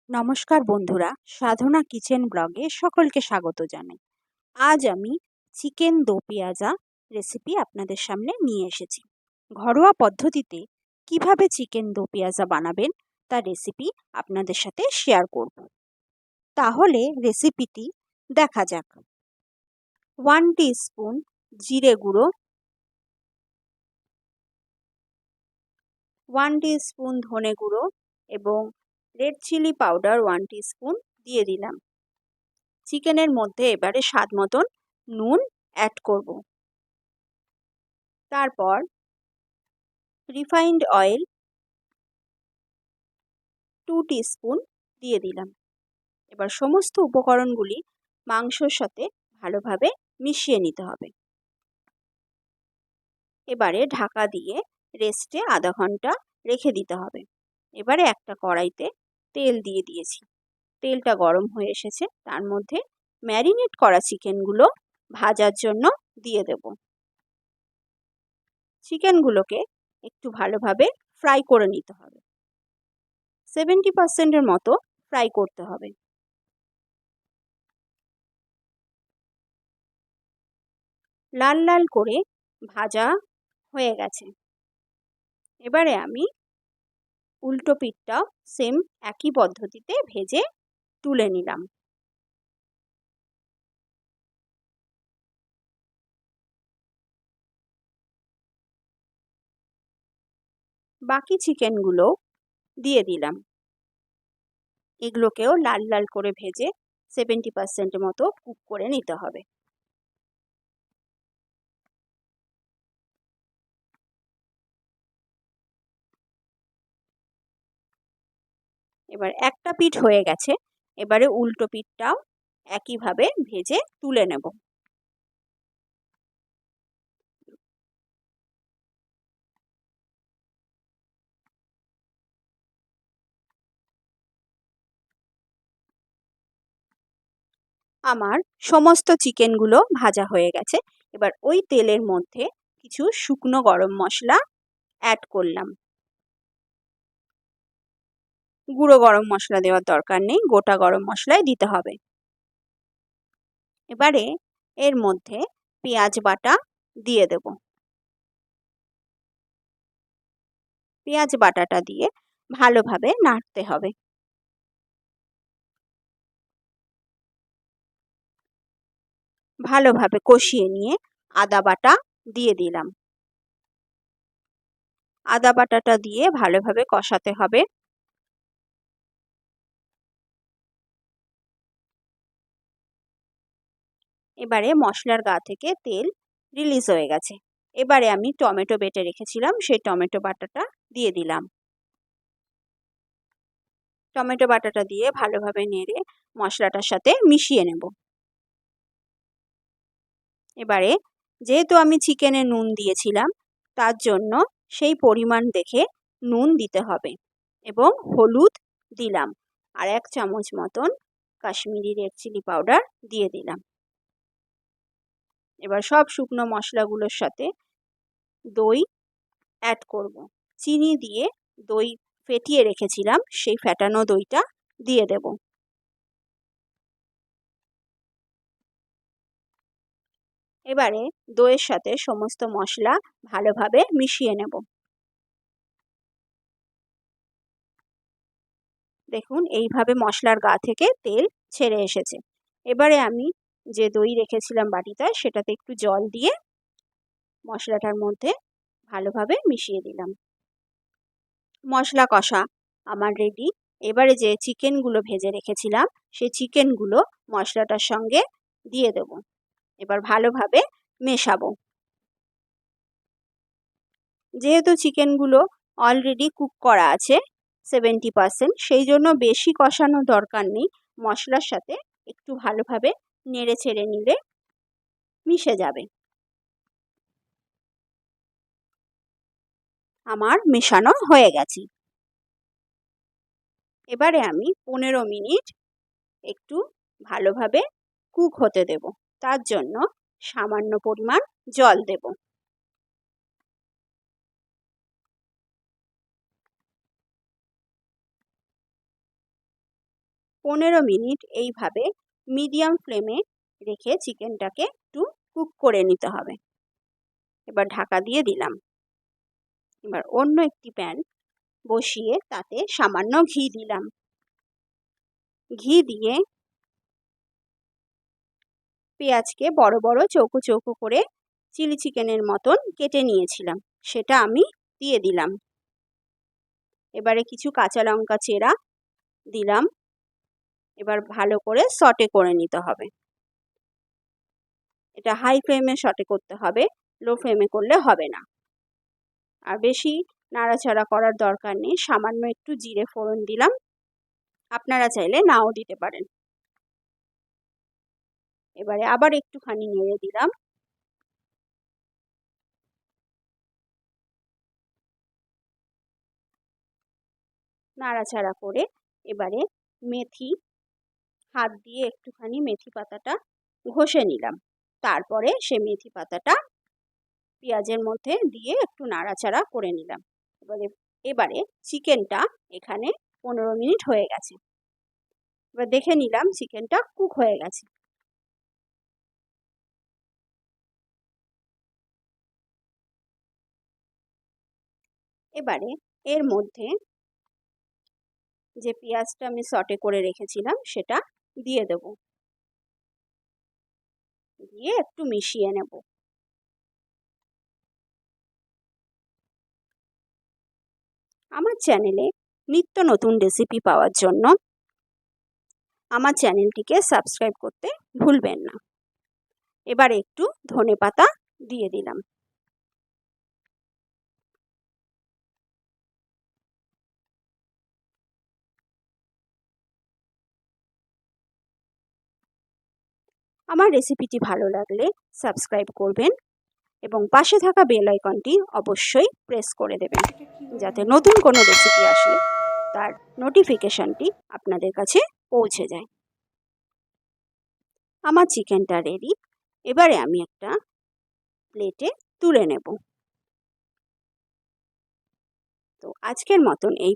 নমস্কার বন্ধুরা, সাধনা কিচেন ব্লগে সকলকে স্বাগত জানাই। আজ আমি চিকেন দো পেঁয়াজা রেসিপি আপনাদের সামনে নিয়ে এসেছি। ঘরোয়া পদ্ধতিতে কিভাবে চিকেন দো পেঁয়াজা বানাবেন তার রেসিপি আপনাদের সাথে শেয়ার করব। তাহলে রেসিপিটি দেখা যাক। 1 টিস্পুন জিরে গুঁড়ো, 1 টিস্পুন ধনে গুঁড়ো এবং রেড চিলি পাউডার 1 টিস্পুন দিয়ে দিলাম। চিকেনের মধ্যে এবারে স্বাদ মতন নুন অ্যাড করব। তারপর রিফাইন্ড অয়েল 2 টিস্পুন দিয়ে দিলাম। এবার সমস্ত উপকরণগুলি মাংসর সাথে ভালোভাবে মিশিয়ে নিতে হবে। এবারে ঢাকা দিয়ে রেস্টে আধা ঘন্টা রেখে দিতে হবে। এবারে একটা কড়াইতে তেল দিয়ে দিয়েছি। তেলটা গরম হয়ে এসেছে, তার মধ্যে ম্যারিনেট করা চিকেনগুলো ভাজার জন্য দিয়ে দেব। চিকেনগুলোকে একটু ভালোভাবে ফ্রাই করে নিতে হবে। 70% মতো ফ্রাই করতে হবে। লাল লাল করে ভাজা হয়ে গেছে। এবারে আমি উল্টো পিঠটাও সেম একই পদ্ধতিতে ভেজে তুলে নিলাম। বাকি চিকেনগুলো দিয়ে দিলাম। এগুলোকেও লাল লাল করে ভেজে 70% মতো কুক করে নিতে হবে। এবার একটা পিঠ হয়ে গেছে, এবারে উল্টো পিঠটাও একইভাবে ভেজে তুলে নেব। আমার সমস্ত চিকেনগুলো ভাজা হয়ে গেছে। এবার ওই তেলের মধ্যে কিছু শুকনো গরম মশলা অ্যাড করলাম। গুঁড়ো গরম মশলা দেওয়ার দরকার নেই, গোটা গরম মশলাই দিতে হবে। এবারে এর মধ্যে পেঁয়াজ বাটা দিয়ে দেব। পেঁয়াজ বাটাটা দিয়ে ভালোভাবে নাড়তে হবে। ভালোভাবে কষিয়ে নিয়ে আদা বাটা দিয়ে দিলাম। আদা বাটাটা দিয়ে ভালোভাবে কষাতে হবে। এবারে মশলার গা থেকে তেল রিলিজ হয়ে গেছে। এবারে আমি টমেটো বেটে রেখেছিলাম, সেই টমেটো বাটাটা দিয়ে দিলাম। টমেটো বাটাটা দিয়ে ভালোভাবে নেড়ে মশলাটার সাথে মিশিয়ে নেব। এবারে যেহেতু আমি চিকেনে নুন দিয়েছিলাম, তার জন্য সেই পরিমাণ দেখে নুন দিতে হবে এবং হলুদ দিলাম। আর 1 চামচ মতন কাশ্মীরি রেড চিলি পাউডার দিয়ে দিলাম। এবার সব শুকনো মশলাগুলোর সাথে দই অ্যাড করব। চিনি দিয়ে দই ফেটিয়ে রেখেছিলাম, সেই ফেটানো দইটা দিয়ে দেব। এবারে দইয়ের সাথে সমস্ত মশলা ভালোভাবে মিশিয়ে নেব। দেখুন এইভাবে মশলার গা থেকে তেল ছেড়ে এসেছে। এবারে আমি যে দই রেখেছিলাম বাটিতে, সেটাতে একটু জল দিয়ে মশলাটার মধ্যে ভালোভাবে মিশিয়ে দিলাম। মশলা কষা আমার রেডি। এবারে যে চিকেনগুলো ভেজে রেখেছিলাম, সেই চিকেনগুলো মশলাটার সঙ্গে দিয়ে দেব। এবার ভালোভাবে মেশাবো। যেহেতু চিকেনগুলো অলরেডি কুক করা আছে 70%, সেই জন্য বেশি কষানোর দরকার নেই। মশলার সাথে একটু ভালোভাবে নেড়ে ছেড়ে নিলে মিশে যাবে। আমার মেশানো হয়ে গেছে। এবারে আমি 15 মিনিট একটু ভালোভাবে কুক হতে দেব। তার জন্য সামান্য পরিমাণ জল দেব। 15 মিনিট এইভাবে মিডিয়াম ফ্লেমে রেখে চিকেনটাকে একটু কুক করে নিতে হবে। এবার ঢাকা দিয়ে দিলাম। এবার অন্য একটি প্যান বসিয়ে তাতে সামান্য ঘি দিলাম। ঘি দিয়ে পেঁয়াজকে বড় বড় চৌকো চৌকো করে চিলি চিকেনের মতন কেটে নিয়েছিলাম, সেটা আমি দিয়ে দিলাম। এবারে কিছু কাঁচা লঙ্কা চেরা দিলাম। এবার ভালো করে সটে করে নিতে হবে। এটা হাই ফ্লেমে সটে করতে হবে, লো ফ্লেমে করলে হবে না। আর বেশি নাড়াচাড়া করার দরকার নেই, সামান্য একটু জিরে ফোড়ন দিলাম, আপনারা চাইলে নাও দিতে পারেন। এবারে আবার একটুখানি নেড়ে দিলাম। নাড়াচাড়া করে এবারে মেথি হাত দিয়ে একটুখানি মেথি পাতাটা ঘষে নিলাম। তারপরে সে মেথি পাতাটা পেঁয়াজের মধ্যে দিয়ে একটু নাড়াচাড়া করে নিলাম। এবারে চিকেনটা এখানে 15 মিনিট হয়ে গেছে। এবার দেখে নিলাম চিকেনটা কুক হয়ে গেছে। এবারে এর মধ্যে যে পেঁয়াজটা আমি সটে করে রেখেছিলাম সেটা দিয়ে দেব, দিয়ে একটু মিশিয়ে নেব। আমার চ্যানেলে নিত্য নতুন রেসিপি পাওয়ার জন্য আমার চ্যানেলটিকে সাবস্ক্রাইব করতে ভুলবেন না। এবার একটু ধনেপাতা দিয়ে দিলাম। আমার রেসিপিটি ভালো লাগলে সাবস্ক্রাইব করবেন এবং পাশে থাকা বেল আইকনটি অবশ্যই প্রেস করে দেবেন, যাতে নতুন কোনো রেসিপি আসলে তার নোটিফিকেশনটি আপনাদের কাছে পৌঁছে যায়। আমার চিকেনটা রেডি। এবারে আমি একটা প্লেটে তুলে নেব। তো আজকের মতন এই